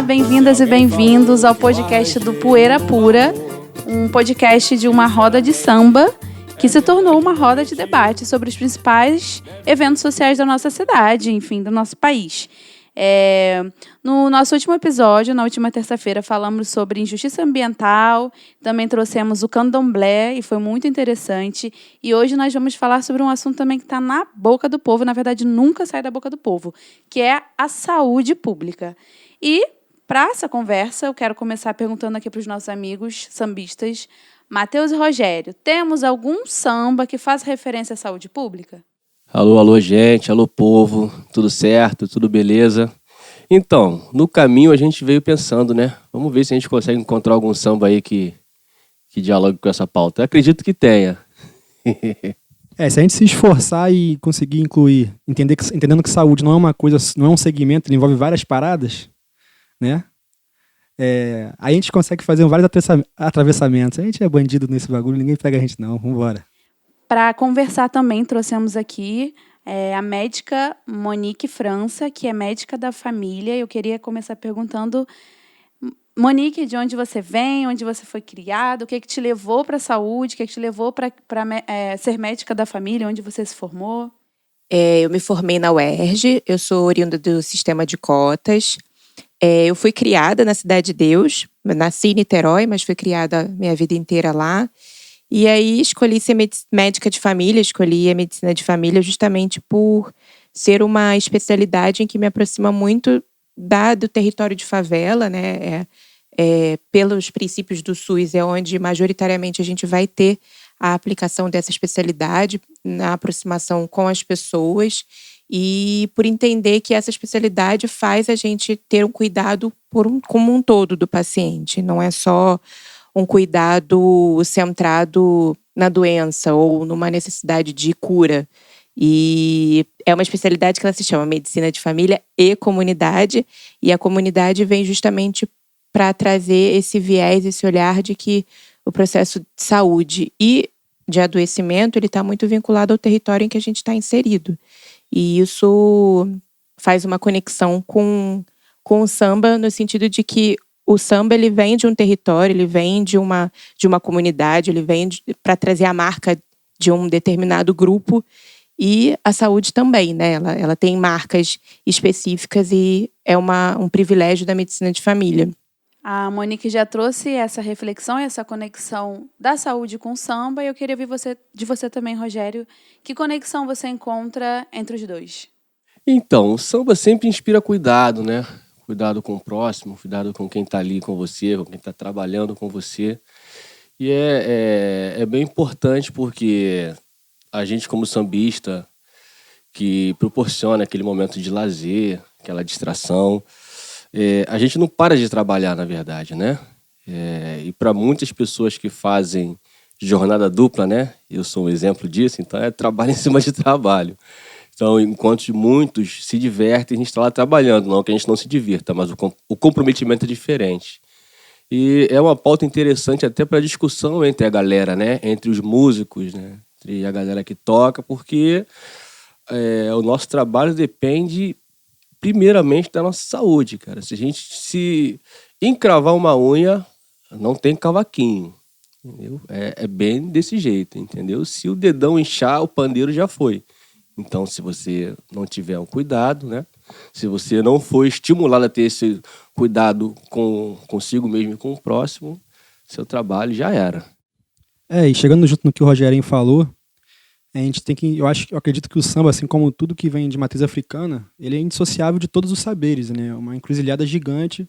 bem-vindas e bem-vindos ao podcast do Poeira Pura, um podcast de uma roda de samba que se tornou uma roda de debate sobre os principais eventos sociais da nossa cidade, enfim, do nosso país. No nosso último episódio, na última terça-feira, falamos sobre injustiça ambiental, também trouxemos o candomblé e foi muito interessante. E hoje nós vamos falar sobre um assunto também que está na boca do povo, na verdade nunca sai da boca do povo, que é a saúde pública. E, para essa conversa, eu quero começar perguntando aqui para os nossos amigos sambistas, Matheus e Rogério, temos algum samba que faz referência à saúde pública? Alô, gente, alô, povo, tudo certo, tudo beleza? Então, no caminho a gente veio pensando, né? Vamos ver se a gente consegue encontrar algum samba aí que dialogue com essa pauta. Eu acredito que tenha. Se a gente se esforçar e conseguir incluir, entendendo que saúde não é uma coisa, não é um segmento, ele envolve várias paradas, né? A gente consegue fazer vários atravessamentos. A gente é bandido nesse bagulho, ninguém pega a gente não, vambora. Para conversar também, trouxemos aqui a médica Monique França, que é médica da família. Eu queria começar perguntando, Monique, de onde você vem, onde você foi criada, o que te levou para a saúde, o que te levou para ser médica da família, onde você se formou? Eu me formei na UERJ, eu sou oriunda do sistema de cotas. Eu fui criada na Cidade de Deus, nasci em Niterói, mas fui criada minha vida inteira lá. E aí escolhi ser médica de família, escolhi a medicina de família justamente por ser uma especialidade em que me aproxima muito do território de favela, né? Pelos princípios do SUS, é onde majoritariamente a gente vai ter a aplicação dessa especialidade na aproximação com as pessoas e por entender que essa especialidade faz a gente ter um cuidado como um todo do paciente, não é só um cuidado centrado na doença ou numa necessidade de cura. E é uma especialidade que ela se chama Medicina de Família e Comunidade, e a comunidade vem justamente para trazer esse viés, esse olhar de que o processo de saúde e de adoecimento ele está muito vinculado ao território em que a gente está inserido. E isso faz uma conexão com o samba no sentido de que o samba ele vem de um território, ele vem de uma comunidade, ele vem para trazer a marca de um determinado grupo e a saúde também, né? Ela tem marcas específicas e é um privilégio da medicina de família. A Monique já trouxe essa reflexão, essa conexão da saúde com o samba e eu queria ouvir de você também, Rogério. Que conexão você encontra entre os dois? Então, o samba sempre inspira cuidado, né? Cuidado com o próximo, cuidado com quem está ali com você, com quem está trabalhando com você. E é bem importante porque a gente, como sambista, que proporciona aquele momento de lazer, aquela distração, a gente não para de trabalhar, na verdade, né? E para muitas pessoas que fazem jornada dupla, né? Eu sou um exemplo disso, então é trabalho em cima de trabalho. Então, enquanto muitos se divertem, a gente está lá trabalhando. Não que a gente não se divirta, mas o comprometimento é diferente. E é uma pauta interessante até para a discussão entre a galera, né? Entre os músicos, né? Entre a galera que toca, porque o nosso trabalho depende primeiramente da nossa saúde, cara. Se a gente se encravar uma unha, não tem cavaquinho. Entendeu? É bem desse jeito, entendeu? Se o dedão inchar, o pandeiro já foi. Então, se você não tiver um cuidado, né? Se você não for estimulado a ter esse cuidado consigo mesmo e com o próximo, seu trabalho já era. E chegando junto no que o Rogerinho falou, a gente tem que, eu acredito que o samba, assim como tudo que vem de matriz africana, ele é indissociável de todos os saberes, né? Uma encruzilhada gigante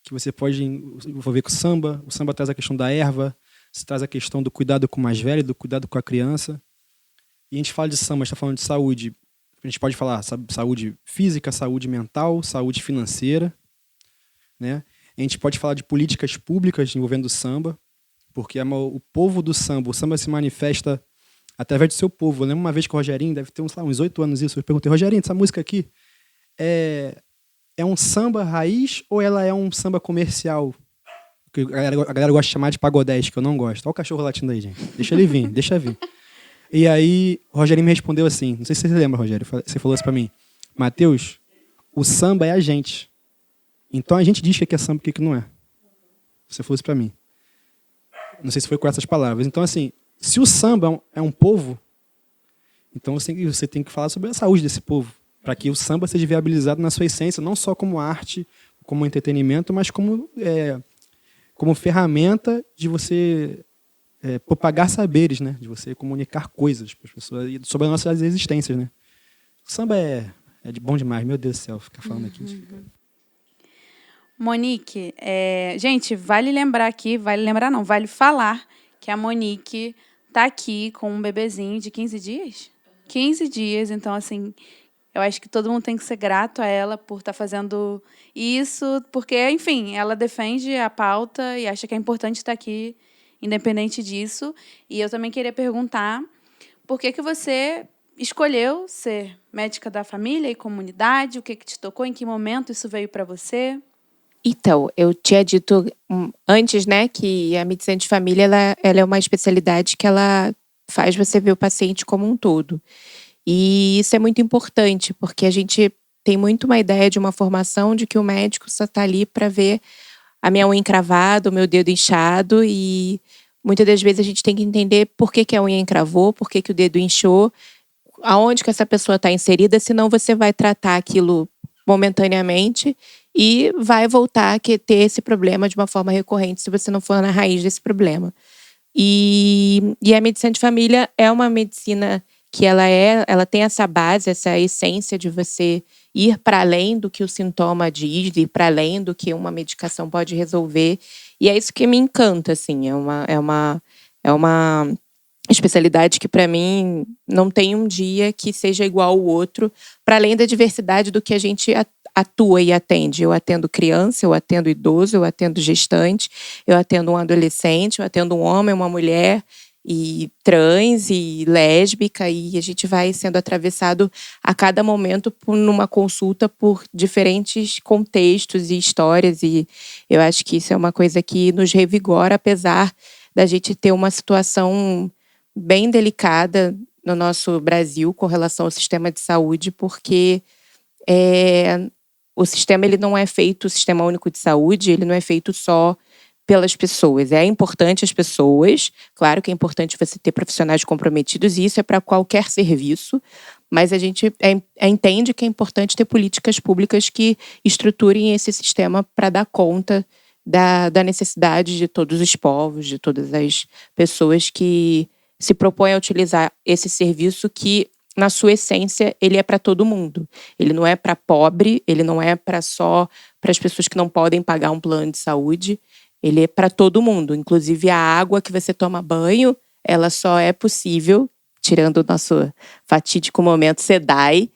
que você pode envolver com o samba. O samba traz a questão da erva, traz a questão do cuidado com o mais velho, do cuidado com a criança. E a gente fala de samba, a gente está falando de saúde. A gente pode falar saúde física, saúde mental, saúde financeira, né? A gente pode falar de políticas públicas envolvendo o samba, porque o povo do samba, o samba se manifesta através do seu povo. Eu lembro uma vez que o Rogerinho, deve ter uns 8 anos isso, eu perguntei, Rogerinho, essa música aqui é um samba raiz ou ela é um samba comercial? Que a galera gosta de chamar de pagodés, que eu não gosto. Olha o cachorro latindo aí, gente. Deixa ele vir, deixa vir. E aí, o Rogerinho me respondeu assim, não sei se você lembra, Rogério, você falou assim pra mim, Matheus, o samba é a gente. Então a gente diz que é samba e que não é. Se fosse para mim. Não sei se foi com essas palavras. Então, assim, se o samba é um povo, então você tem que falar sobre a saúde desse povo, para que o samba seja viabilizado na sua essência, não só como arte, como entretenimento, mas como ferramenta de você propagar saberes, né? De você comunicar coisas para as pessoas sobre as nossas existências, né? O samba é de bom demais, meu Deus do céu, ficar falando aqui. Monique, gente, vale falar que a Monique tá aqui com um bebezinho de 15 dias? 15 dias, então, assim, eu acho que todo mundo tem que ser grato a ela por estar fazendo isso, porque, enfim, ela defende a pauta e acha que é importante estar aqui, independente disso. E eu também queria perguntar por que você escolheu ser médica da família e comunidade, o que te tocou, em que momento isso veio para você? Então, eu tinha dito antes, né, que a medicina de família ela é uma especialidade que ela faz você ver o paciente como um todo. E isso é muito importante, porque a gente tem muito uma ideia de uma formação de que o médico só está ali para ver a minha unha encravada, o meu dedo inchado, e muitas das vezes a gente tem que entender por que a unha encravou, por que o dedo inchou, aonde que essa pessoa está inserida, senão você vai tratar aquilo momentaneamente e vai voltar a ter esse problema de uma forma recorrente se você não for na raiz desse problema. E a medicina de família é uma medicina que ela tem essa base, essa essência de você ir para além do que o sintoma diz, ir para além do que uma medicação pode resolver. E é isso que me encanta, assim. É uma especialidade que, para mim, não tem um dia que seja igual ao outro, para além da diversidade do que a gente atua e atende. Eu atendo criança, eu atendo idoso, eu atendo gestante, eu atendo um adolescente, eu atendo um homem, uma mulher, e trans e lésbica, e a gente vai sendo atravessado a cada momento numa consulta por diferentes contextos e histórias, e eu acho que isso é uma coisa que nos revigora, apesar da gente ter uma situação bem delicada no nosso Brasil com relação ao sistema de saúde, porque o sistema ele não é feito, o Sistema Único de Saúde, ele não é feito só pelas pessoas. É importante as pessoas, claro que é importante você ter profissionais comprometidos, e isso é para qualquer serviço, mas a gente entende que é importante ter políticas públicas que estruturem esse sistema para dar conta da necessidade de todos os povos, de todas as pessoas que se propõem a utilizar esse serviço que, na sua essência, ele é para todo mundo. Ele não é para pobre, ele não é só para as pessoas que não podem pagar um plano de saúde, ele é para todo mundo. Inclusive, a água que você toma banho, ela só é possível, tirando o nosso fatídico momento SEDAI,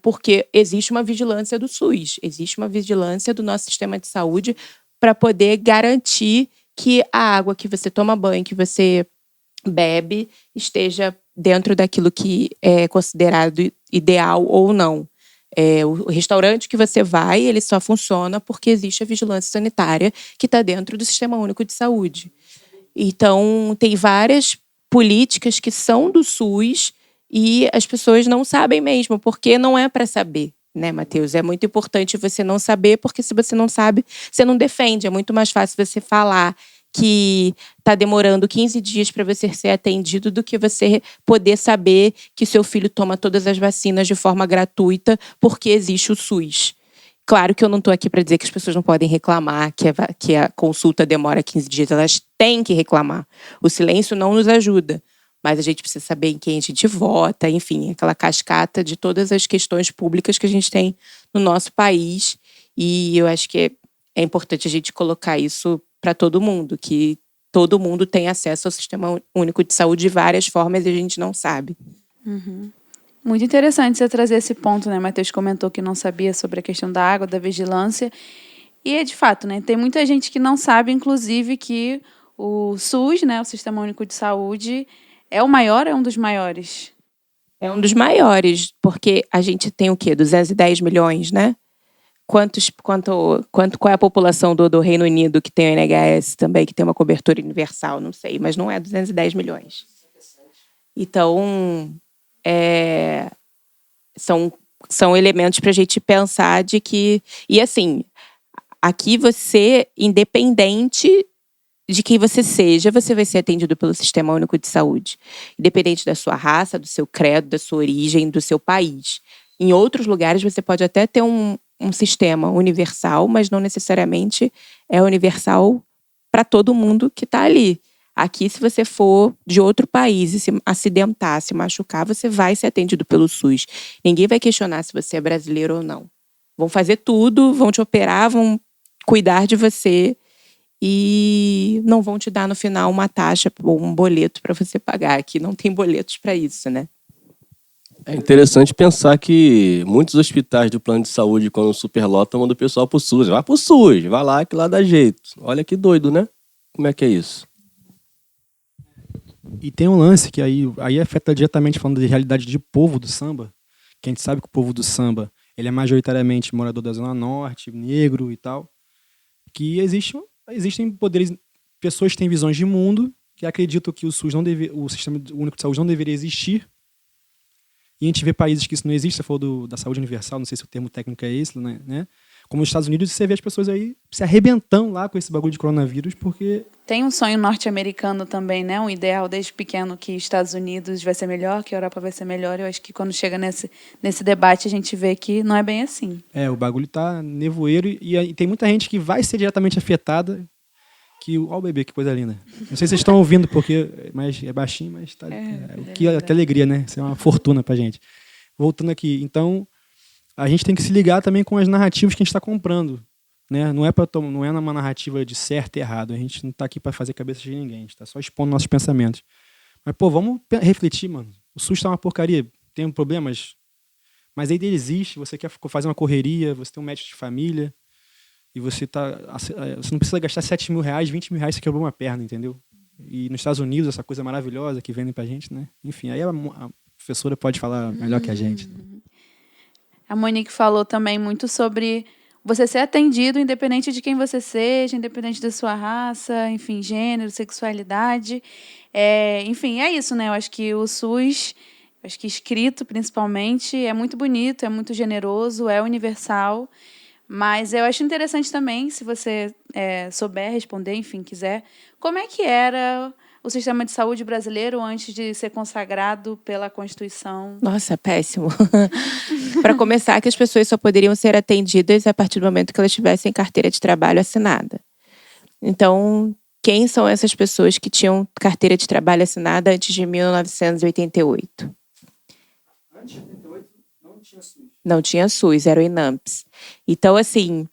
porque existe uma vigilância do SUS, existe uma vigilância do nosso sistema de saúde para poder garantir que a água que você toma banho, que você bebe, esteja dentro daquilo que é considerado ideal ou não. O restaurante que você vai, ele só funciona porque existe a vigilância sanitária que está dentro do Sistema Único de Saúde. Então, tem várias políticas que são do SUS e as pessoas não sabem mesmo, porque não é para saber, né, Matheus? É muito importante você não saber, porque se você não sabe, você não defende. É muito mais fácil você falar que está demorando 15 dias para você ser atendido do que você poder saber que seu filho toma todas as vacinas de forma gratuita porque existe o SUS. Claro que eu não estou aqui para dizer que as pessoas não podem reclamar, que a consulta demora 15 dias. Elas têm que reclamar. O silêncio não nos ajuda. Mas a gente precisa saber em quem a gente vota, enfim, aquela cascata de todas as questões públicas que a gente tem no nosso país. E eu acho que é importante a gente colocar isso para todo mundo, que todo mundo tem acesso ao Sistema Único de Saúde de várias formas e a gente não sabe. Uhum. Muito interessante você trazer esse ponto, né? Matheus comentou que não sabia sobre a questão da água, da vigilância. E de fato, né? Tem muita gente que não sabe, inclusive, que o SUS, né? O Sistema Único de Saúde, é o maior, é um dos maiores? É um dos maiores, porque a gente tem o quê? 210 milhões, né? Qual é a população do Reino Unido que tem o NHS também, que tem uma cobertura universal? Não sei, mas não é 210 milhões. Então, são elementos para a gente pensar de que... E assim, Aqui você, independente de quem você seja, você vai ser atendido pelo Sistema Único de Saúde. Independente da sua raça, do seu credo, da sua origem, do seu país. Em outros lugares você pode até ter um sistema universal, mas não necessariamente é universal para todo mundo que está ali. Aqui, se você for de outro país e se acidentar, se machucar, você vai ser atendido pelo SUS. Ninguém vai questionar se você é brasileiro ou não. Vão fazer tudo, vão te operar, vão cuidar de você e não vão te dar no final uma taxa ou um boleto para você pagar. Aqui não tem boletos para isso, né? É interessante pensar que muitos hospitais do plano de saúde, quando superlotam, mandam o pessoal pro SUS. Vai pro SUS, vai lá que lá dá jeito. Olha que doido, né? Como é que é isso? E tem um lance que aí afeta diretamente, falando de realidade de povo do samba, que a gente sabe que o povo do samba ele é majoritariamente morador da Zona Norte, negro e tal, que existem poderes, pessoas que têm visões de mundo que acreditam que o Sistema Único de Saúde não deveria existir. E a gente vê países que isso não existe. Você falou da saúde universal, não sei se o termo técnico é esse, né? Como nos Estados Unidos, você vê as pessoas aí se arrebentando lá com esse bagulho de coronavírus, porque... Tem um sonho norte-americano também, né? Um ideal desde pequeno que Estados Unidos vai ser melhor, que a Europa vai ser melhor. Eu acho que quando chega nesse debate, a gente vê que não é bem assim. O bagulho tá nevoeiro e tem muita gente que vai ser diretamente afetada. Ó o bebê, que coisa linda. Não sei se vocês estão ouvindo, mas é baixinho, mas tá... que alegria, né? Isso é uma fortuna pra gente. Voltando aqui, então... A gente tem que se ligar também com as narrativas que a gente está comprando, né? Não é uma narrativa de certo e errado. A gente não está aqui para fazer cabeça de ninguém. A gente está só expondo nossos pensamentos. Mas, vamos refletir, mano. O SUS está uma porcaria. Tem problemas. Mas aí ele existe. Você quer fazer uma correria, você tem um médico de família e você não precisa gastar 7 mil reais, 20 mil reais, você quebrou uma perna, entendeu? E nos Estados Unidos, essa coisa maravilhosa que vendem pra gente, né? Enfim, aí a professora pode falar melhor que a gente. A Monique falou também muito sobre você ser atendido independente de quem você seja, independente da sua raça, enfim, gênero, sexualidade. Enfim, é isso, né? Eu acho que o SUS, escrito principalmente, é muito bonito, é muito generoso, é universal. Mas eu acho interessante também, se você souber responder, enfim, quiser, como é que era o sistema de saúde brasileiro antes de ser consagrado pela Constituição? Nossa, péssimo. Para começar, que as pessoas só poderiam ser atendidas a partir do momento que elas tivessem carteira de trabalho assinada. Então, quem são essas pessoas que tinham carteira de trabalho assinada antes de 1988? Antes de 88 não tinha SUS. Não tinha SUS, era o INAMPS. Então, assim,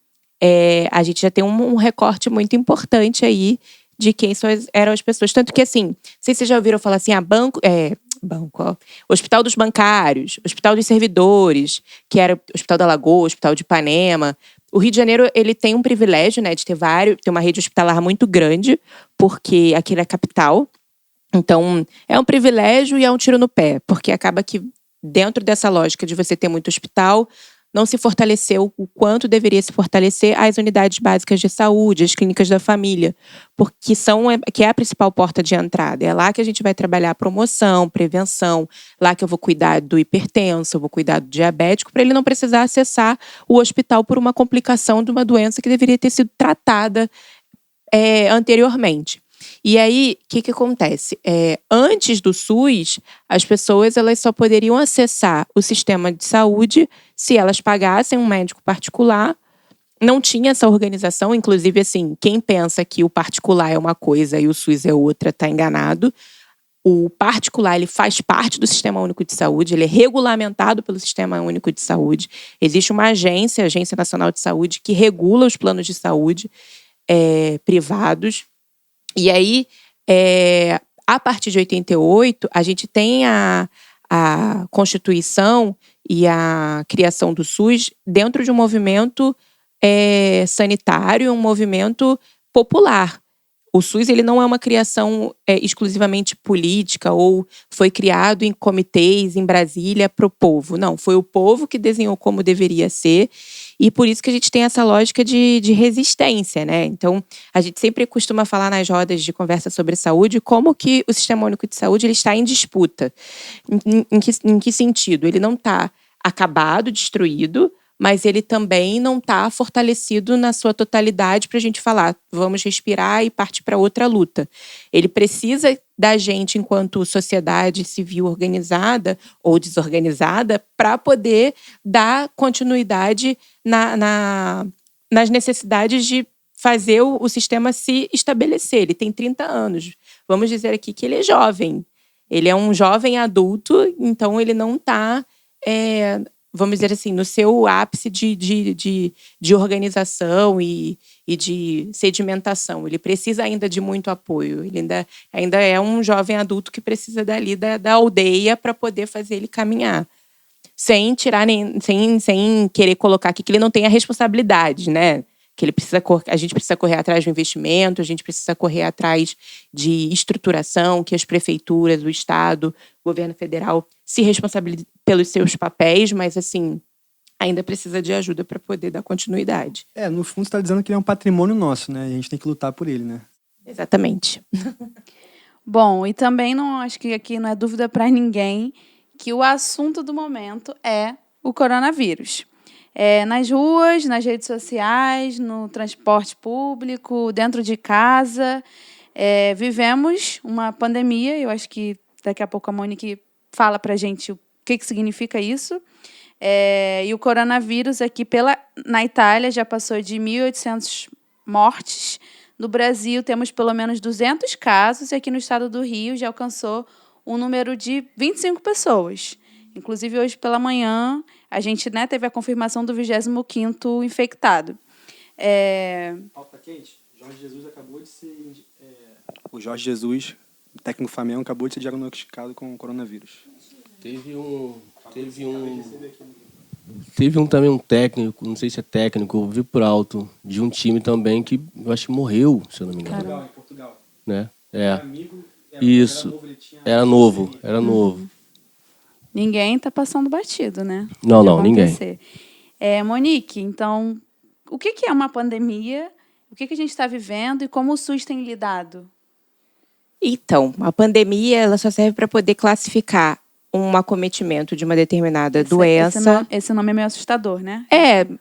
a gente já tem um recorte muito importante aí de quem eram as pessoas. Tanto que, assim, não sei se vocês já ouviram falar assim, Hospital dos Bancários, Hospital dos Servidores, que era o Hospital da Lagoa, Hospital de Ipanema. O Rio de Janeiro, ele tem um privilégio, né, de ter uma rede hospitalar muito grande, porque aqui é a capital. Então, é um privilégio e é um tiro no pé, porque acaba que, dentro dessa lógica de você ter muito hospital, não se fortaleceu o quanto deveria se fortalecer as unidades básicas de saúde, as clínicas da família, porque que é a principal porta de entrada. É lá que a gente vai trabalhar promoção, prevenção, lá que eu vou cuidar do hipertenso, eu vou cuidar do diabético, para ele não precisar acessar o hospital por uma complicação de uma doença que deveria ter sido tratada anteriormente. E aí, o que acontece? Antes do SUS, as pessoas elas só poderiam acessar o sistema de saúde se elas pagassem um médico particular. Não tinha essa organização, inclusive, assim, quem pensa que o particular é uma coisa e o SUS é outra, está enganado. O particular, ele faz parte do Sistema Único de Saúde, ele é regulamentado pelo Sistema Único de Saúde. Existe uma agência, a Agência Nacional de Saúde, que regula os planos de saúde privados. E aí, a partir de 88, a gente tem a Constituição e a criação do SUS dentro de um movimento sanitário, um movimento popular. O SUS ele não é uma criação exclusivamente política ou foi criado em comitês em Brasília para o povo. Não, foi o povo que desenhou como deveria ser e por isso que a gente tem essa lógica de resistência, né? Então, a gente sempre costuma falar nas rodas de conversa sobre saúde como que o Sistema Único de Saúde ele está em disputa. Em que sentido? Ele não está acabado, destruído, mas ele também não está fortalecido na sua totalidade para a gente falar, vamos respirar e partir para outra luta. Ele precisa da gente, enquanto sociedade civil organizada ou desorganizada, para poder dar continuidade nas necessidades de fazer o sistema se estabelecer. Ele tem 30 anos. Vamos dizer aqui que ele é jovem. Ele é um jovem adulto, então ele não está, vamos dizer assim, no seu ápice de organização e de sedimentação. Ele precisa ainda de muito apoio. Ele ainda é um jovem adulto que precisa dali da aldeia para poder fazer ele caminhar. Sem querer colocar aqui que ele não tem a responsabilidade, né? Que a gente precisa correr atrás do investimento, a gente precisa correr atrás de estruturação, que as prefeituras, o Estado, o governo federal se responsabilizem pelos seus papéis, mas assim, ainda precisa de ajuda para poder dar continuidade. No fundo você está dizendo que ele é um patrimônio nosso, né? E a gente tem que lutar por ele, né? Exatamente. Bom, e também acho que aqui não é dúvida para ninguém que o assunto do momento é o coronavírus. Nas ruas, nas redes sociais, no transporte público, dentro de casa. Vivemos uma pandemia, eu acho que daqui a pouco a Monique fala para a gente o que significa isso. E o coronavírus aqui na Itália já passou de 1.800 mortes. No Brasil temos pelo menos 200 casos e aqui no estado do Rio já alcançou um número de 25 pessoas. Inclusive, hoje pela manhã, a gente teve a confirmação do 25º infectado. Pauta quente. Jorge Jesus acabou de ser... O Jorge Jesus, o técnico do Flamengo, acabou de ser diagnosticado com coronavírus. Teve também um técnico, não sei se é técnico, eu vi por alto, de um time também que eu acho que morreu, se eu não me engano. Portugal. Né? Amigo, isso. Era novo. Ninguém está passando batido, né? Não, ninguém. Monique, então, o que é uma pandemia? O que a gente está vivendo e como o SUS tem lidado? Então, a pandemia ela só serve para poder classificar um acometimento de uma determinada doença. Esse nome é meio assustador, né?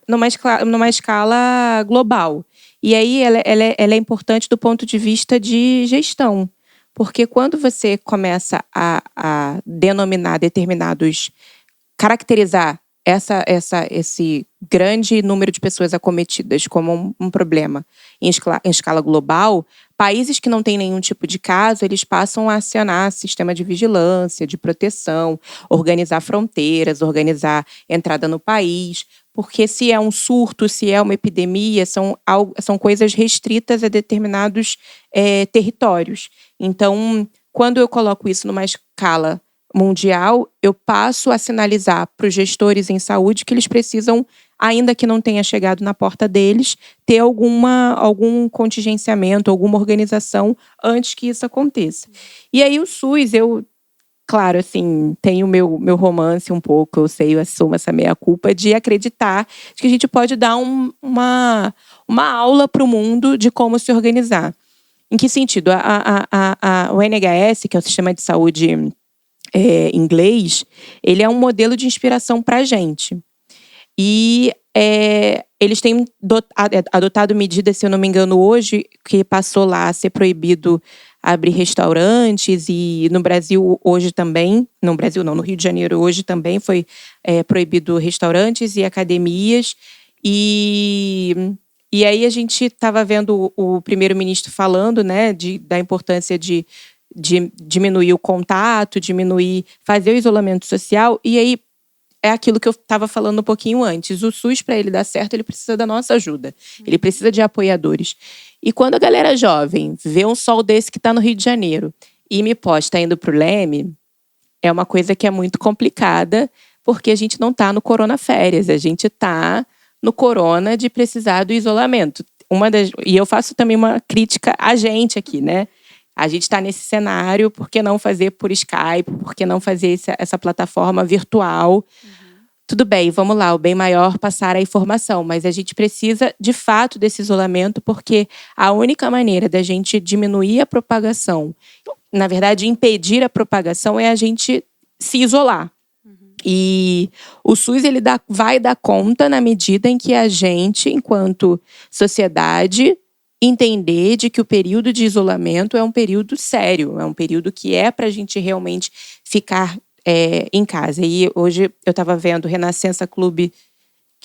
Numa escala global. E aí ela é importante do ponto de vista de gestão. Porque quando você começa a denominar caracterizar esse grande número de pessoas acometidas como um problema em escala global, países que não têm nenhum tipo de caso, eles passam a acionar sistema de vigilância, de proteção, organizar fronteiras, organizar entrada no país, porque se é um surto, se é uma epidemia, são coisas restritas a determinados territórios. Então, quando eu coloco isso numa escala mundial, eu passo a sinalizar para os gestores em saúde que eles precisam, ainda que não tenha chegado na porta deles, ter algum contingenciamento, alguma organização antes que isso aconteça. E aí o SUS, claro, assim, tenho meu romance um pouco, eu assumo essa meia-culpa de acreditar que a gente pode dar uma aula para o mundo de como se organizar. Em que sentido? O NHS, que é o Sistema de Saúde inglês, ele é um modelo de inspiração para a gente. E eles têm adotado medidas, se eu não me engano, hoje, que passou lá a ser proibido abrir restaurantes, e no Brasil hoje também, no Rio de Janeiro hoje também foi proibido restaurantes e academias. E aí a gente estava vendo o primeiro-ministro falando, né, da importância de diminuir o contato, fazer o isolamento social. E aí é aquilo que eu estava falando um pouquinho antes. O SUS, para ele dar certo, ele precisa da nossa ajuda. Ele precisa de apoiadores. E quando a galera jovem vê um sol desse que está no Rio de Janeiro e me posta indo para o Leme, é uma coisa que é muito complicada, porque a gente não está no corona férias, a gente está no corona de precisar do isolamento. E eu faço também uma crítica a gente aqui, né? A gente está nesse cenário, por que não fazer por Skype? Por que não fazer essa plataforma virtual? Tudo bem, vamos lá, o bem maior passar a informação, mas a gente precisa, de fato, desse isolamento, porque a única maneira da gente diminuir a propagação, na verdade, impedir a propagação, é a gente se isolar. E o SUS ele vai dar conta na medida em que a gente, enquanto sociedade, entender de que o período de isolamento é um período sério, é um período que é para a gente realmente ficar em casa. E hoje eu estava vendo Renascença Clube,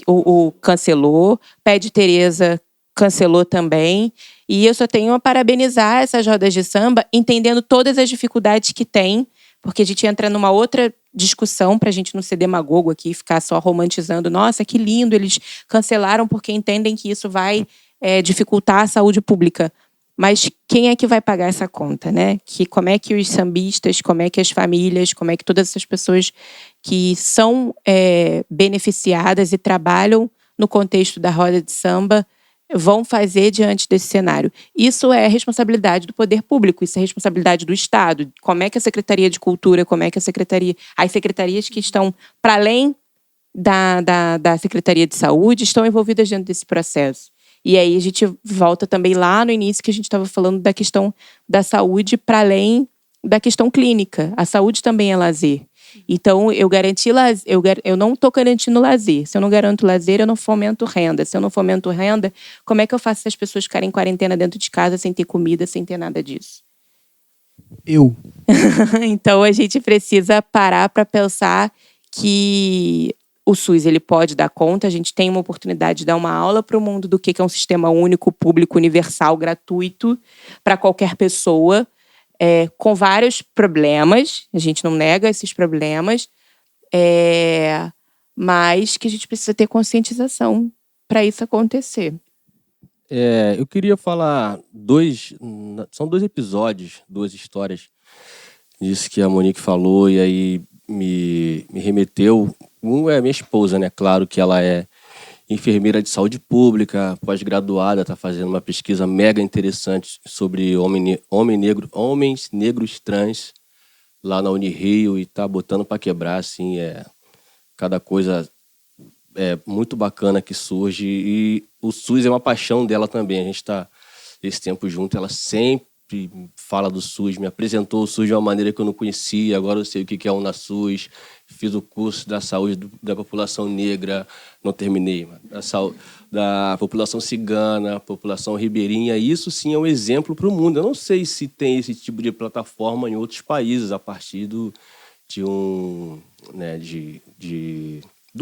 o cancelou, Pé de Teresa cancelou também. E eu só tenho a parabenizar essas rodas de samba, entendendo todas as dificuldades que tem, porque a gente entra numa outra discussão, para a gente não ser demagogo aqui e ficar só romantizando. Nossa, que lindo, eles cancelaram porque entendem que isso vai dificultar a saúde pública. Mas quem é que vai pagar essa conta, né? Como é que os sambistas, como é que as famílias, como é que todas essas pessoas que são beneficiadas e trabalham no contexto da roda de samba vão fazer diante desse cenário? Isso é responsabilidade do poder público, isso é responsabilidade do Estado. Como é que a Secretaria de Cultura, como é que as secretarias que estão para além da Secretaria de Saúde estão envolvidas dentro desse processo? E aí a gente volta também lá no início que a gente estava falando da questão da saúde para além da questão clínica. A saúde também é lazer. Então, eu não estou garantindo lazer. Se eu não garanto lazer, eu não fomento renda. Se eu não fomento renda, como é que eu faço essas pessoas ficarem em quarentena dentro de casa sem ter comida, sem ter nada disso? Então, a gente precisa parar para pensar que o SUS ele pode dar conta. A gente tem uma oportunidade de dar uma aula para o mundo do que é um sistema único, público, universal, gratuito, para qualquer pessoa, com vários problemas. A gente não nega esses problemas, mas que a gente precisa ter conscientização para isso acontecer. Eu queria falar são 2 episódios, 2 histórias disso que a Monique falou, e aí me remeteu. Um é a minha esposa, né? Claro que ela é enfermeira de saúde pública, pós-graduada, está fazendo uma pesquisa mega interessante sobre homens negros trans lá na Unirio, e está botando para quebrar, assim, cada coisa muito bacana que surge. E o SUS é uma paixão dela também. A gente está esse tempo junto, ela sempre fala do SUS, me apresentou o SUS de uma maneira que eu não conhecia. Agora eu sei o que é o UNASUS. Fiz o curso da saúde da população negra, não terminei, da população cigana, população ribeirinha. Isso sim é um exemplo para o mundo. Eu não sei se tem esse tipo de plataforma em outros países a partir do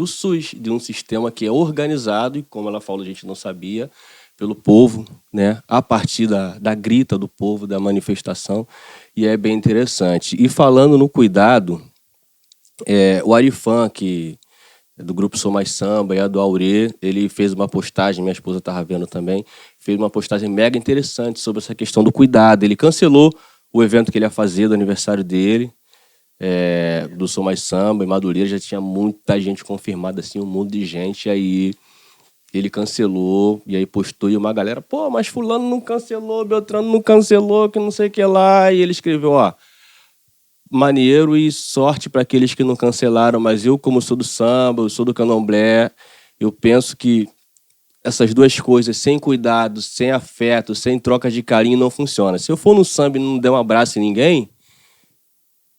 SUS, de um sistema que é organizado e, como ela falou, a gente não sabia, pelo povo, né? A partir da grita do povo, da manifestação, e é bem interessante. E falando no cuidado, o Arifan, que é do grupo Sou Mais Samba, e a do Aurê, ele fez uma postagem, minha esposa estava vendo também, fez uma postagem mega interessante sobre essa questão do cuidado. Ele cancelou o evento que ele ia fazer do aniversário dele, do Sou Mais Samba, em Madureira, já tinha muita gente confirmada, assim, um mundo de gente, e aí ele cancelou, e aí postou, e uma galera, pô, mas fulano não cancelou, Beltrano não cancelou, que não sei o que lá, e ele escreveu, maneiro e sorte para aqueles que não cancelaram, mas eu, como sou do samba, eu sou do candomblé, eu penso que essas duas coisas, sem cuidado, sem afeto, sem troca de carinho, não funciona. Se eu for no samba e não der um abraço em ninguém,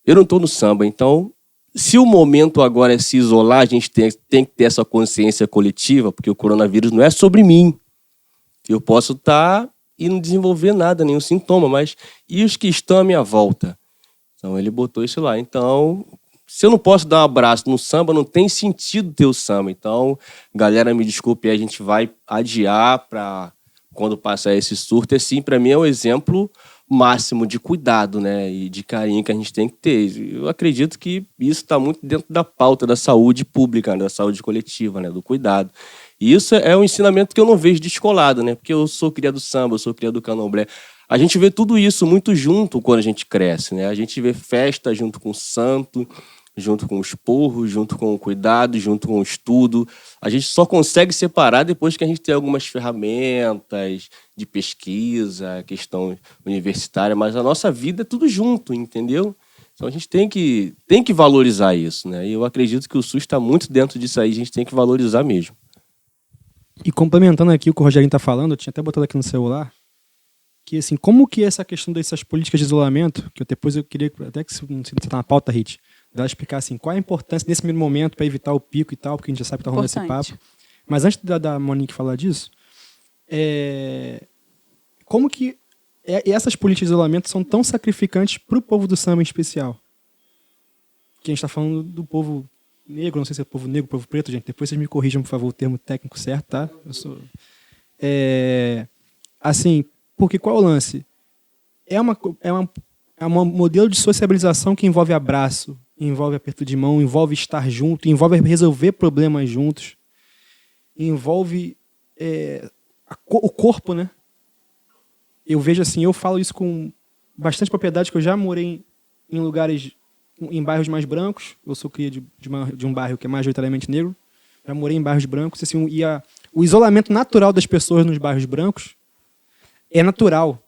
eu não estou no samba. Então, se o momento agora é se isolar, a gente tem que ter essa consciência coletiva, porque o coronavírus não é sobre mim. Eu posso estar e não desenvolver nada, nenhum sintoma, mas e os que estão à minha volta? Então, ele botou isso lá. Então, se eu não posso dar um abraço no samba, não tem sentido ter o samba. Então, galera, me desculpe, a gente vai adiar para quando passar esse surto. Assim, para mim, é um exemplo máximo de cuidado, né, e de carinho que a gente tem que ter. Eu acredito que isso está muito dentro da pauta da saúde pública, da saúde coletiva, né, do cuidado. E isso é um ensinamento que eu não vejo descolado, né, porque eu sou cria do samba, eu sou cria do candomblé. A gente vê tudo isso muito junto quando a gente cresce, né? A gente vê festa junto com o santo, junto com os porros, junto com o cuidado, junto com o estudo. A gente só consegue separar depois que a gente tem algumas ferramentas de pesquisa, questão universitária, mas a nossa vida é tudo junto, entendeu? Então a gente tem que valorizar isso, né? E eu acredito que o SUS está muito dentro disso aí, a gente tem que valorizar mesmo. E complementando aqui o que o Rogerinho está falando, eu tinha até botado aqui no celular, que assim, como que essa questão dessas políticas de isolamento, que depois eu queria até que, não sei se está na pauta, Rit, Dela explicar assim, qual é a importância nesse primeiro momento para evitar o pico e tal, porque a gente já sabe que tá rolando esse Importante. papo. Mas antes da Monique falar disso, como que essas políticas de isolamento são tão sacrificantes para o povo do samba em especial? Que a gente está falando do povo negro, não sei se é povo negro, povo preto, gente. Depois vocês me corrijam, por favor, o termo técnico certo, tá? Eu sou... assim, porque qual é o lance? É um modelo de sociabilização que envolve abraço, envolve aperto de mão, envolve estar junto, envolve resolver problemas juntos, envolve o corpo, né? Eu vejo assim, eu falo isso com bastante propriedade, que eu já morei em lugares, em bairros mais brancos. Eu sou cria de um bairro que é majoritariamente negro. Já morei em bairros brancos. Assim, o isolamento natural das pessoas nos bairros brancos é natural.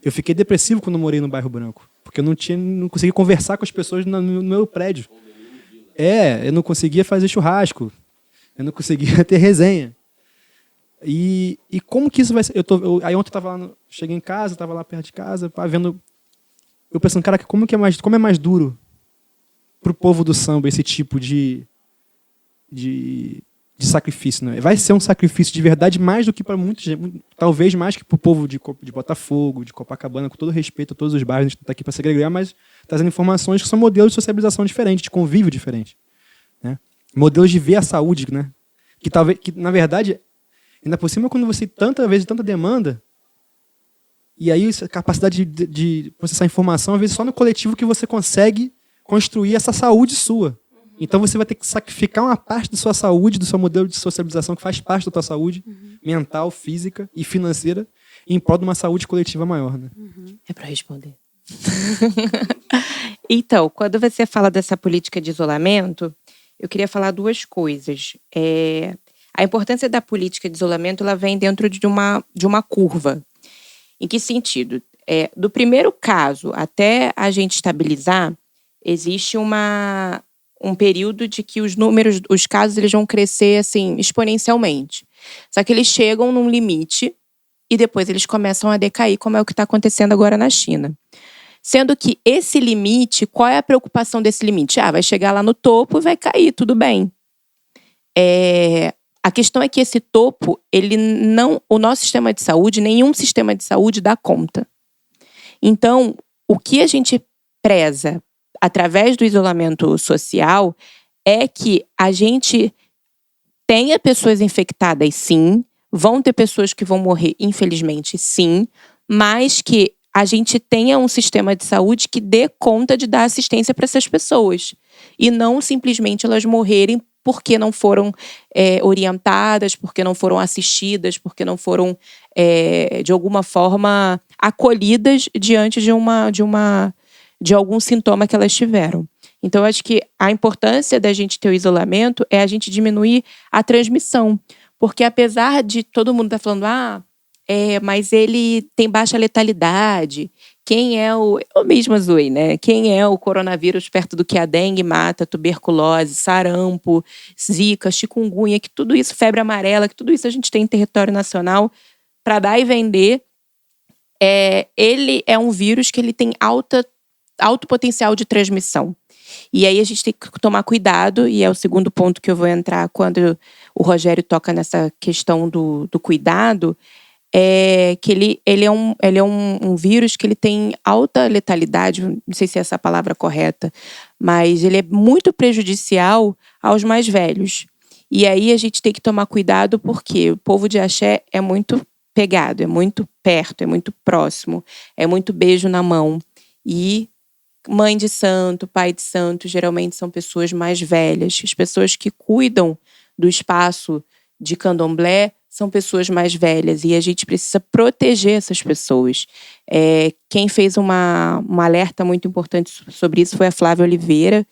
Eu fiquei depressivo quando morei no bairro branco, porque eu não conseguia conversar com as pessoas no meu prédio. Eu não conseguia fazer churrasco. Eu não conseguia ter resenha. E como que isso vai ser? Aí ontem eu tava lá, cheguei em casa, estava lá perto de casa, vendo. Eu pensando, cara, como é mais duro pro povo do samba esse tipo de sacrifício, né? Vai ser um sacrifício de verdade mais do que para muitos, talvez mais que pro povo de Botafogo, de Copacabana, com todo respeito a todos os bairros, a gente está aqui para segregar, mas trazendo informações que são modelos de socialização diferentes, de convívio diferente, né? Modelos de ver a saúde, né? Que na verdade, ainda por cima, quando você tanta demanda, e aí a capacidade de processar informação, às vezes só no coletivo que você consegue construir essa saúde sua. Então você vai ter que sacrificar uma parte da sua saúde, do seu modelo de socialização que faz parte da tua saúde mental, física e financeira, em prol de uma saúde coletiva maior, né? É para responder. Então, quando você fala dessa política de isolamento, eu queria falar duas coisas. A importância da política de isolamento, ela vem dentro de uma curva. Em que sentido? Do primeiro caso até a gente estabilizar, existe um período de que os casos, eles vão crescer assim exponencialmente. Só que eles chegam num limite e depois eles começam a decair, como é o que está acontecendo agora na China. Sendo que esse limite, qual é a preocupação desse limite? Vai chegar lá no topo e vai cair, tudo bem. A questão é que esse topo, o nosso sistema de saúde, nenhum sistema de saúde dá conta. Então, o que a gente preza através do isolamento social é que a gente tenha pessoas infectadas, sim, vão ter pessoas que vão morrer, infelizmente, sim, mas que a gente tenha um sistema de saúde que dê conta de dar assistência para essas pessoas. E não simplesmente elas morrerem porque não foram orientadas, porque não foram assistidas, porque não foram, de alguma forma, acolhidas diante de algum sintoma que elas tiveram. Então, eu acho que a importância da gente ter o isolamento é a gente diminuir a transmissão. Porque apesar de todo mundo estar falando, mas ele tem baixa letalidade, eu mesma zoei, né? Quem é o coronavírus perto do que a dengue mata, tuberculose, sarampo, zika, chikungunya, que tudo isso, febre amarela, que tudo isso a gente tem em território nacional para dar e vender. Ele é um vírus que ele tem alto potencial de transmissão. E aí a gente tem que tomar cuidado, e é o segundo ponto que eu vou entrar quando o Rogério toca nessa questão do cuidado, que ele é um vírus que ele tem alta letalidade, não sei se é essa a palavra correta, mas ele é muito prejudicial aos mais velhos. E aí a gente tem que tomar cuidado porque o povo de axé é muito pegado, é muito perto, é muito próximo, é muito beijo na mão. E mãe de santo, pai de santo, geralmente são pessoas mais velhas. As pessoas que cuidam do espaço de candomblé são pessoas mais velhas e a gente precisa proteger essas pessoas. Quem fez um alerta muito importante sobre isso foi a Flávia Oliveira,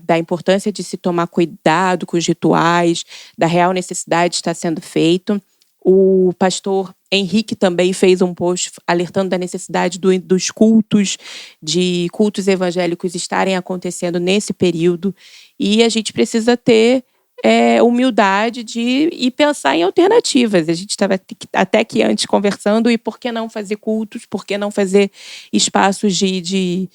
da importância de se tomar cuidado com os rituais, da real necessidade de estar sendo feito. O pastor Henrique também fez um post alertando da necessidade dos cultos evangélicos estarem acontecendo nesse período. E a gente precisa ter humildade de pensar em alternativas. A gente estava até aqui antes conversando, e por que não fazer cultos? Por que não fazer espaços de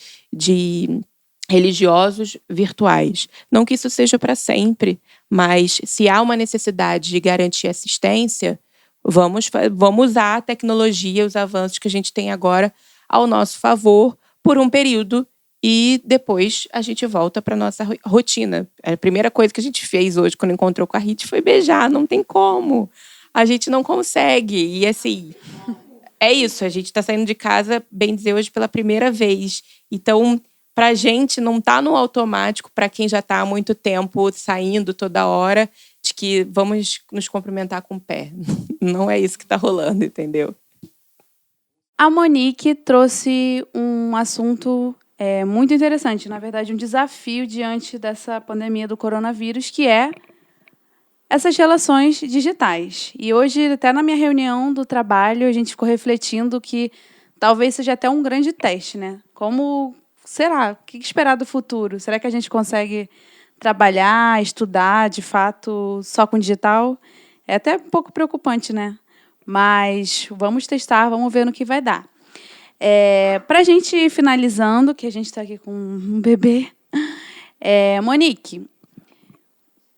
religiosos virtuais. Não que isso seja para sempre, mas se há uma necessidade de garantir assistência, vamos usar a tecnologia, os avanços que a gente tem agora ao nosso favor por um período e depois a gente volta para nossa rotina. A primeira coisa que a gente fez hoje quando encontrou com a Rit foi beijar, não tem como. A gente não consegue. E assim, é isso, a gente está saindo de casa, bem dizer, hoje pela primeira vez. Então, pra gente não tá no automático, para quem já tá há muito tempo saindo toda hora, de que vamos nos cumprimentar com o pé. Não é isso que tá rolando, entendeu? A Monique trouxe um assunto muito interessante, na verdade um desafio diante dessa pandemia do coronavírus, que é essas relações digitais. E hoje, até na minha reunião do trabalho, a gente ficou refletindo que talvez seja até um grande teste, né? Como será? O que esperar do futuro? Será que a gente consegue trabalhar, estudar, de fato, só com digital? É até um pouco preocupante, né? Mas vamos testar, vamos ver no que vai dar. Para a gente ir finalizando, que a gente está aqui com um bebê, Monique,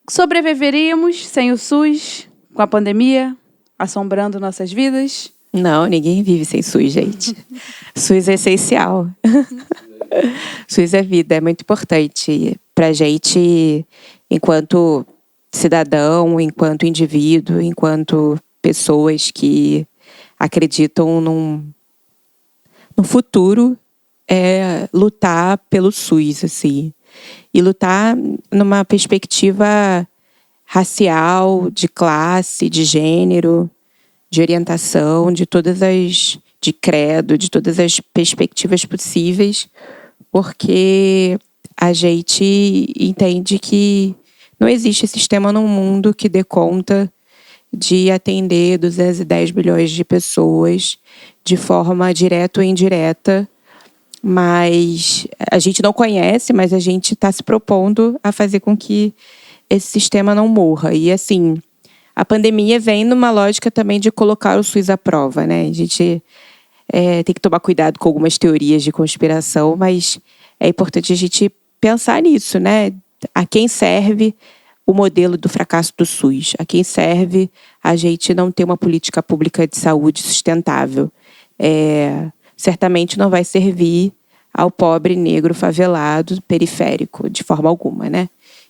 sobreviveríamos sem o SUS, com a pandemia, assombrando nossas vidas? Não, ninguém vive sem SUS, gente. SUS é essencial. SUS é vida, é muito importante para a gente, enquanto cidadão, enquanto indivíduo, enquanto pessoas que acreditam num futuro, lutar pelo SUS, assim. E lutar numa perspectiva racial, de classe, de gênero, de orientação, de credo, de todas as perspectivas possíveis, porque a gente entende que não existe sistema no mundo que dê conta de atender 210 bilhões de pessoas de forma direta ou indireta, mas a gente não conhece, mas a gente está se propondo a fazer com que esse sistema não morra. E, assim, a pandemia vem numa lógica também de colocar o SUS à prova, né? A gente tem que tomar cuidado com algumas teorias de conspiração, mas é importante a gente pensar nisso, né? A quem serve o modelo do fracasso do SUS? A quem serve a gente não ter uma política pública de saúde sustentável? Certamente não vai servir ao pobre negro favelado periférico, de forma alguma, né?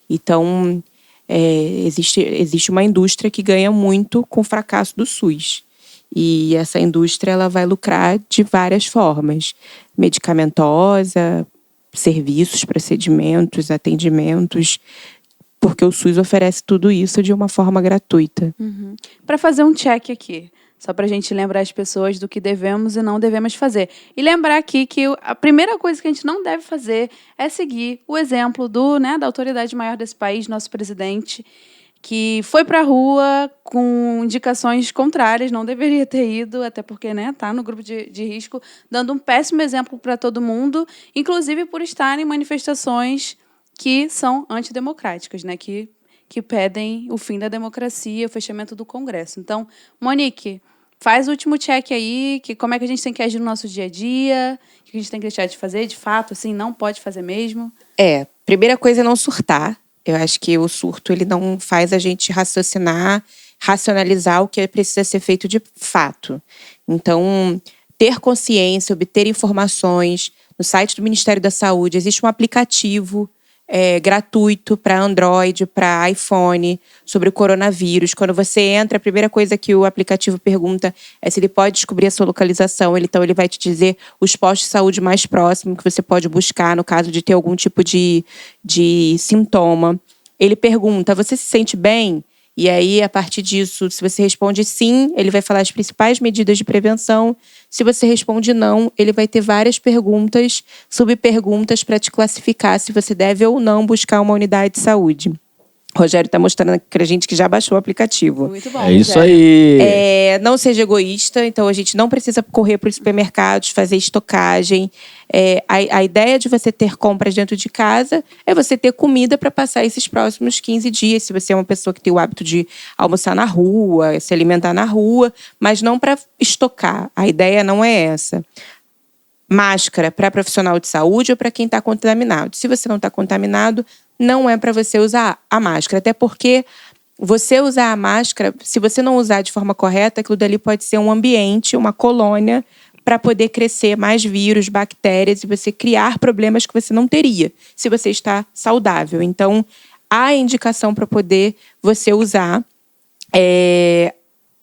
Então, existe uma indústria que ganha muito com o fracasso do SUS. E essa indústria ela vai lucrar de várias formas. Medicamentosa, serviços, procedimentos, atendimentos, porque o SUS oferece tudo isso de uma forma gratuita. Uhum. Para fazer um check aqui, só para a gente lembrar as pessoas do que devemos e não devemos fazer. E lembrar aqui que a primeira coisa que a gente não deve fazer é seguir o exemplo da autoridade maior desse país, nosso presidente, que foi para a rua com indicações contrárias, não deveria ter ido, até porque está no grupo de risco, dando um péssimo exemplo para todo mundo, inclusive por estar em manifestações que são antidemocráticas, né? Que pedem o fim da democracia, o fechamento do Congresso. Então, Monique, faz o último check aí, como é que a gente tem que agir no nosso dia a dia, o que a gente tem que deixar de fazer, de fato, assim, não pode fazer mesmo. Primeira coisa é não surtar. Eu acho que o surto ele não faz a gente racionalizar o que precisa ser feito de fato. Então, ter consciência, obter informações. No site do Ministério da Saúde existe um aplicativo gratuito para Android, para iPhone, sobre o coronavírus. Quando você entra, a primeira coisa que o aplicativo pergunta é se ele pode descobrir a sua localização. Então, ele vai te dizer os postos de saúde mais próximos que você pode buscar no caso de ter algum tipo de sintoma. Ele pergunta, você se sente bem? E aí, a partir disso, se você responde sim, ele vai falar as principais medidas de prevenção. Se você responde não, ele vai ter várias perguntas, subperguntas para te classificar se você deve ou não buscar uma unidade de saúde. O Rogério está mostrando pra gente que já baixou o aplicativo. Muito bom, isso aí. Não seja egoísta, então a gente não precisa correr para os supermercados, fazer estocagem. A ideia de você ter compras dentro de casa é você ter comida para passar esses próximos 15 dias. Se você é uma pessoa que tem o hábito de almoçar na rua, se alimentar na rua, mas não para estocar. A ideia não é essa. máscara para profissional de saúde ou para quem está contaminado. Se você não está contaminado, não é para você usar a máscara. Até porque você usar a máscara, se você não usar de forma correta, aquilo dali pode ser um ambiente, uma colônia, para poder crescer mais vírus, bactérias e você criar problemas que você não teria se você está saudável. Então, há indicação para poder você usar,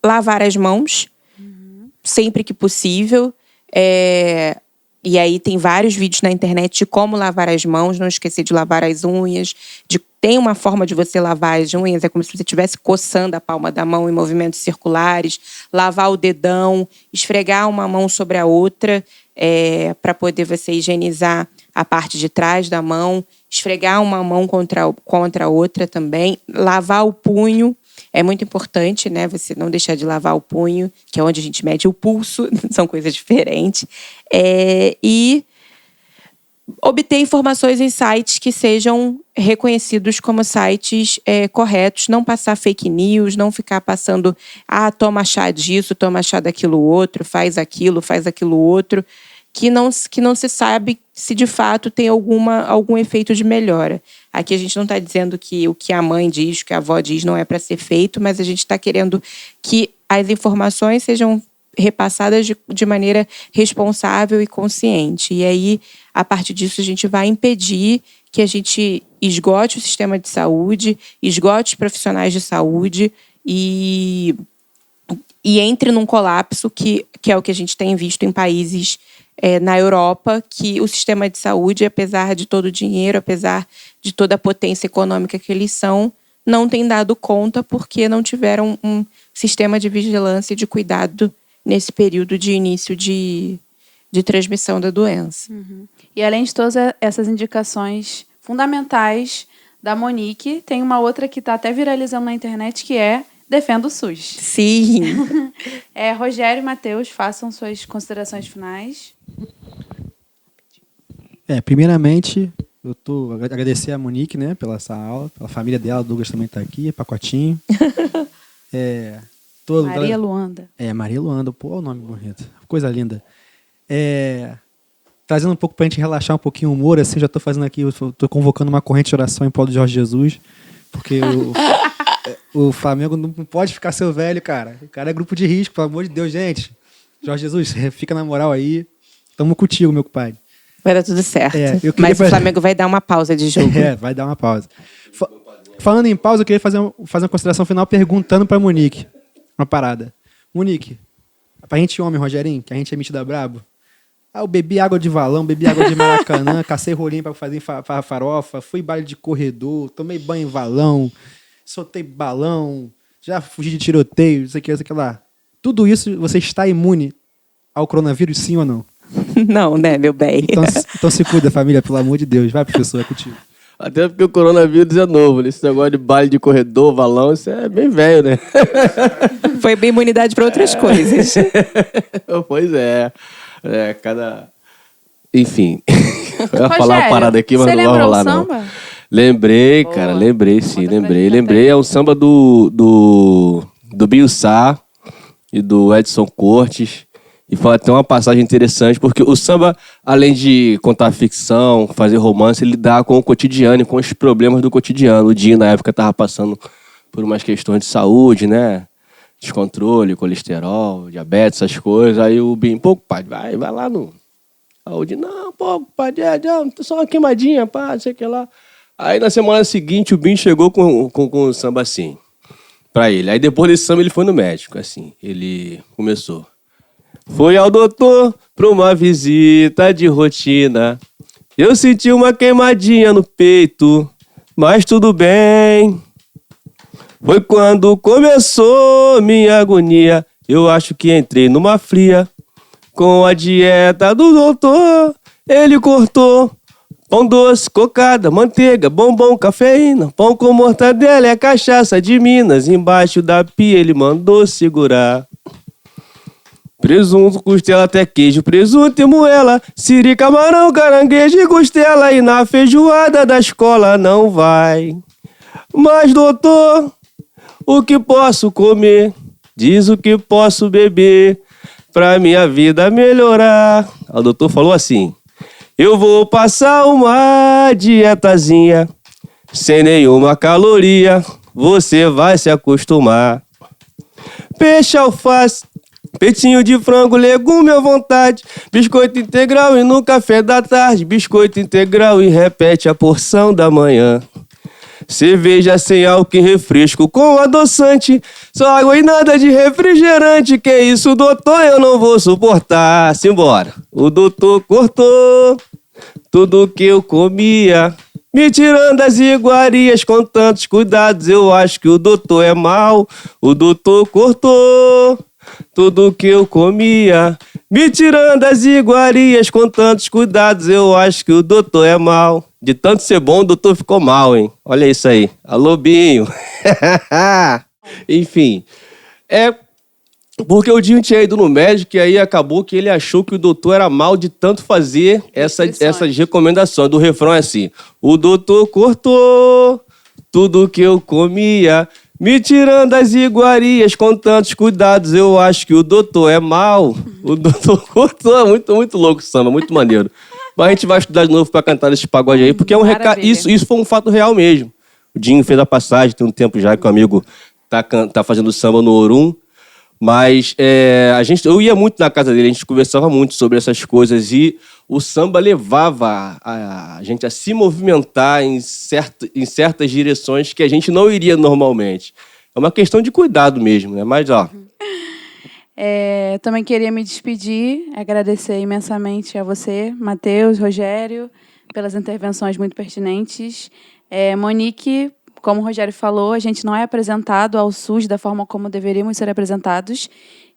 lavar as mãos, sempre que possível. E aí tem vários vídeos na internet de como lavar as mãos, não esquecer de lavar as unhas. Tem uma forma de você lavar as unhas, é como se você estivesse coçando a palma da mão em movimentos circulares, lavar o dedão, esfregar uma mão sobre a outra, para poder você higienizar a parte de trás da mão, esfregar uma mão contra a outra também, lavar o punho. É muito importante, né? Você não deixar de lavar o punho, que é onde a gente mede o pulso, são coisas diferentes. E obter informações em sites que sejam reconhecidos como sites corretos, não passar fake news, não ficar passando, toma chá disso, toma chá daquilo outro, faz aquilo outro, que não se sabe se de fato tem algum efeito de melhora. Aqui a gente não está dizendo que o que a mãe diz, o que a avó diz não é para ser feito, mas a gente está querendo que as informações sejam repassadas de maneira responsável e consciente. E aí, a partir disso, a gente vai impedir que a gente esgote o sistema de saúde, esgote os profissionais de saúde e entre num colapso que é o que a gente tem visto em países na Europa, que o sistema de saúde, apesar de todo o dinheiro, apesar de toda a potência econômica que eles são, não tem dado conta porque não tiveram um sistema de vigilância e de cuidado nesse período de início de transmissão da doença. Uhum. E além de todas essas indicações fundamentais da Monique, tem uma outra que está até viralizando na internet, que é Defenda o SUS. Sim. Rogério e Matheus, façam suas considerações finais. Primeiramente, eu agradecer a Monique, né, pela essa aula, pela família dela, o Douglas também está aqui, Pacotinho. Maria Luanda. Maria Luanda, pô, o nome bonito. Coisa linda. Trazendo um pouco pra gente relaxar um pouquinho o humor, assim, já tô fazendo aqui, tô convocando uma corrente de oração em prol do Jorge Jesus, porque o Flamengo não pode ficar seu velho, cara. O cara é grupo de risco, pelo amor de Deus, gente. Jorge Jesus, fica na moral aí. Tamo contigo, meu compadre. Vai dar tudo certo. Mas o Flamengo vai dar uma pausa de jogo. Vai dar uma pausa. Falando em pausa, eu queria fazer uma consideração final perguntando pra Monique uma parada. Monique, pra gente homem, Rogerinho, que a gente é metido brabo, eu bebi água de valão, bebi água de Maracanã, cacei rolinho pra fazer farofa, fui baile de corredor, tomei banho em valão, soltei balão, já fugi de tiroteio, isso aqui lá. Tudo isso, você está imune ao coronavírus, sim ou não? Não, né, meu bem? Então se cuida, família, pelo amor de Deus. Vai, professor, é contigo. Até porque o coronavírus é novo. Esse negócio de baile de corredor, valão, isso é bem velho, né? Foi bem imunidade para outras coisas. Pois é. Enfim. Eu ia Rogério, falar uma parada aqui, mas não vai rolar, não. Samba? Lembrei, Boa. cara. Lembrei, sim. Conta pra Lembrei. gente até. É um samba do Biussá e do Edson Cortes. E tem uma passagem interessante, porque o samba, além de contar ficção, fazer romance, ele lidar com o cotidiano e com os problemas do cotidiano. O Dinho, na época, estava passando por umas questões de saúde, né? Descontrole, colesterol, diabetes, essas coisas. Aí o Binho, pô, pai, vai lá no saúde. Não, pô, pai, só uma queimadinha, pá, não sei o que lá. Aí na semana seguinte o Binho chegou com o samba assim, pra ele. Aí depois desse samba ele foi no médico, assim. Ele começou. Fui ao doutor pra uma visita de rotina. Eu senti uma queimadinha no peito, mas tudo bem. Foi quando começou minha agonia. Eu acho que entrei numa fria. Com a dieta do doutor, ele cortou pão doce, cocada, manteiga, bombom, cafeína. Pão com mortadela é cachaça de Minas. Embaixo da pia ele mandou segurar. Presunto, costela, até queijo, presunto e moela, siri, camarão, caranguejo e costela. E na feijoada da escola não vai. Mas, doutor, o que posso comer? Diz o que posso beber. pra minha vida melhorar. O doutor falou assim: eu vou passar uma dietazinha, sem nenhuma caloria, você vai se acostumar. Peixe, alface, peitinho de frango, legume à vontade, biscoito integral e no café da tarde, biscoito integral e repete a porção da manhã. Cerveja sem álcool e refresco com adoçante, só água e nada de refrigerante. Que isso, doutor, eu não vou suportar. Simbora. O doutor cortou tudo que eu comia, me tirando as iguarias com tantos cuidados. Eu acho que o doutor é mau. O doutor cortou tudo que eu comia, me tirando as iguarias com tantos cuidados. Eu acho que o doutor é mau. De tanto ser bom, o doutor ficou mal, hein? Olha isso aí. Alô, Binho. Enfim. Porque o Dinho tinha ido no médico e aí acabou que ele achou que o doutor era mal de tanto fazer essas recomendações. Do refrão é assim: o doutor cortou tudo que eu comia, me tirando as iguarias com tantos cuidados. Eu acho que o doutor é mal. O doutor cortou. É muito, muito louco o samba, muito maneiro. Mas a gente vai estudar de novo para cantar esse pagode aí, porque é um recado. Isso foi um fato real mesmo. O Dinho fez a passagem, tem um tempo já que o amigo tá fazendo samba no Orum. Mas eu ia muito na casa dele, a gente conversava muito sobre essas coisas e o samba levava a gente a se movimentar em certas direções que a gente não iria normalmente. É uma questão de cuidado mesmo, né? Mas, ó... Eu também queria me despedir, agradecer imensamente a você, Matheus, Rogério, pelas intervenções muito pertinentes. Monique, como o Rogério falou, a gente não é apresentado ao SUS da forma como deveríamos ser apresentados,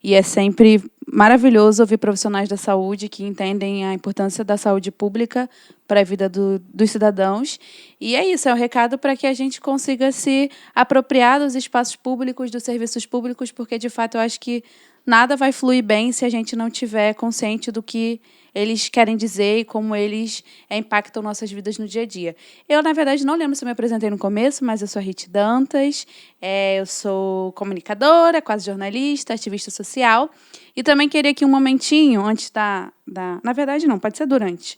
e é sempre maravilhoso ouvir profissionais da saúde que entendem a importância da saúde pública para a vida dos cidadãos. E é isso, é um recado para que a gente consiga se apropriar dos espaços públicos, dos serviços públicos, porque, de fato, eu acho que nada vai fluir bem se a gente não tiver consciente do que eles querem dizer e como eles impactam nossas vidas no dia a dia. Eu, na verdade, não lembro se eu me apresentei no começo, mas eu sou a Rit Dantas, eu sou comunicadora, quase jornalista, ativista social, e também queria aqui um momentinho, antes na verdade não, pode ser durante,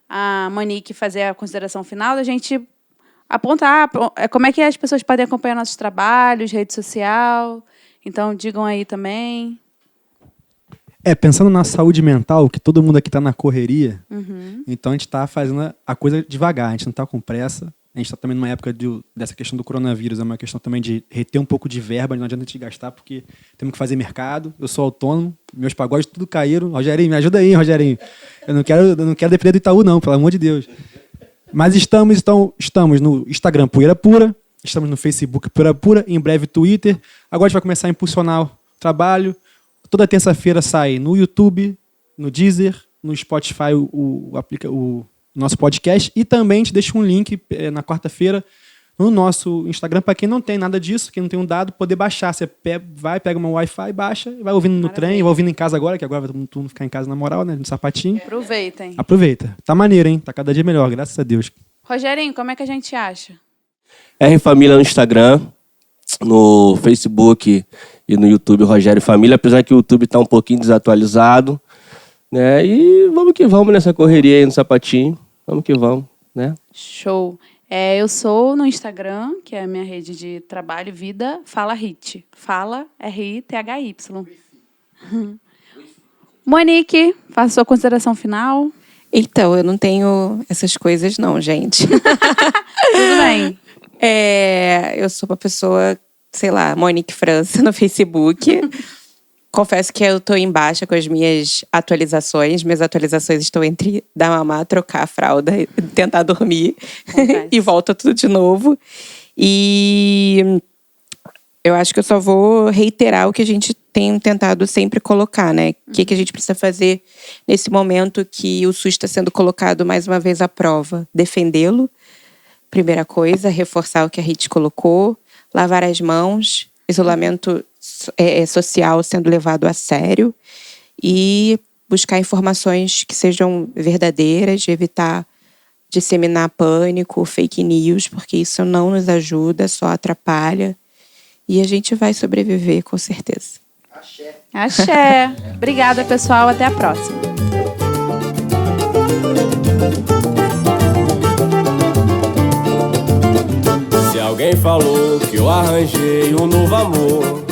a Monique fazer a consideração final, da gente apontar como é que as pessoas podem acompanhar nossos trabalhos, rede social. Então, digam aí também. Pensando na saúde mental, que todo mundo aqui está na correria, então a gente está fazendo a coisa devagar, a gente não está com pressa. A gente está também numa época dessa questão do coronavírus, é uma questão também de reter um pouco de verba, não adianta a gente gastar, porque temos que fazer mercado. Eu sou autônomo, meus pagodes tudo caíram. Rogerinho, me ajuda aí, Rogerinho. Eu não quero depender do Itaú, não, pelo amor de Deus. Mas estamos no Instagram Poeira Pura, estamos no Facebook Poeira Pura, em breve Twitter. Agora a gente vai começar a impulsionar o trabalho. Toda terça-feira sai no YouTube, no Deezer, no Spotify o nosso podcast. E também te deixo um link na quarta-feira no nosso Instagram, para quem não tem nada disso, quem não tem um dado, poder baixar. Você pega uma Wi-Fi, baixa, e vai ouvindo no trem, vai ouvindo em casa agora, que agora vai todo mundo ficar em casa na moral, né? No sapatinho. Aproveitem. Aproveita. Tá maneiro, hein? Tá cada dia melhor, graças a Deus. Rogerinho, como é que a gente acha? R Família no Instagram, no Facebook e no YouTube Rogério Família, apesar que o YouTube está um pouquinho desatualizado, né? E vamos que vamos nessa correria aí no sapatinho, vamos que vamos, né? Show. Eu sou no Instagram, que é a minha rede de trabalho e vida, Fala Rit. Fala, R-I-T-H-Y. Monique, faça sua consideração final. Então, eu não tenho essas coisas não, gente. Tudo bem. Eu sou uma pessoa, sei lá, Monique França no Facebook. Confesso que eu estou em baixa com as minhas atualizações. Minhas atualizações estão entre dar mamar, trocar a fralda, tentar dormir. E volta tudo de novo. E eu acho que eu só vou reiterar o que a gente tem tentado sempre colocar, né? O que a gente precisa fazer nesse momento que o SUS está sendo colocado mais uma vez à prova? Defendê-lo. Primeira coisa, reforçar o que a Rit colocou, lavar as mãos, isolamento social sendo levado a sério e buscar informações que sejam verdadeiras, evitar disseminar pânico, fake news, porque isso não nos ajuda, só atrapalha. E a gente vai sobreviver, com certeza. Axé. Obrigada, pessoal. Até a próxima. Se alguém falou que eu arranjei um novo amor,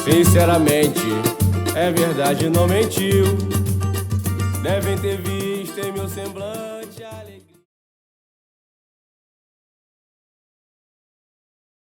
sinceramente, é verdade, não mentiu. Devem ter visto em meu semblante a alegria.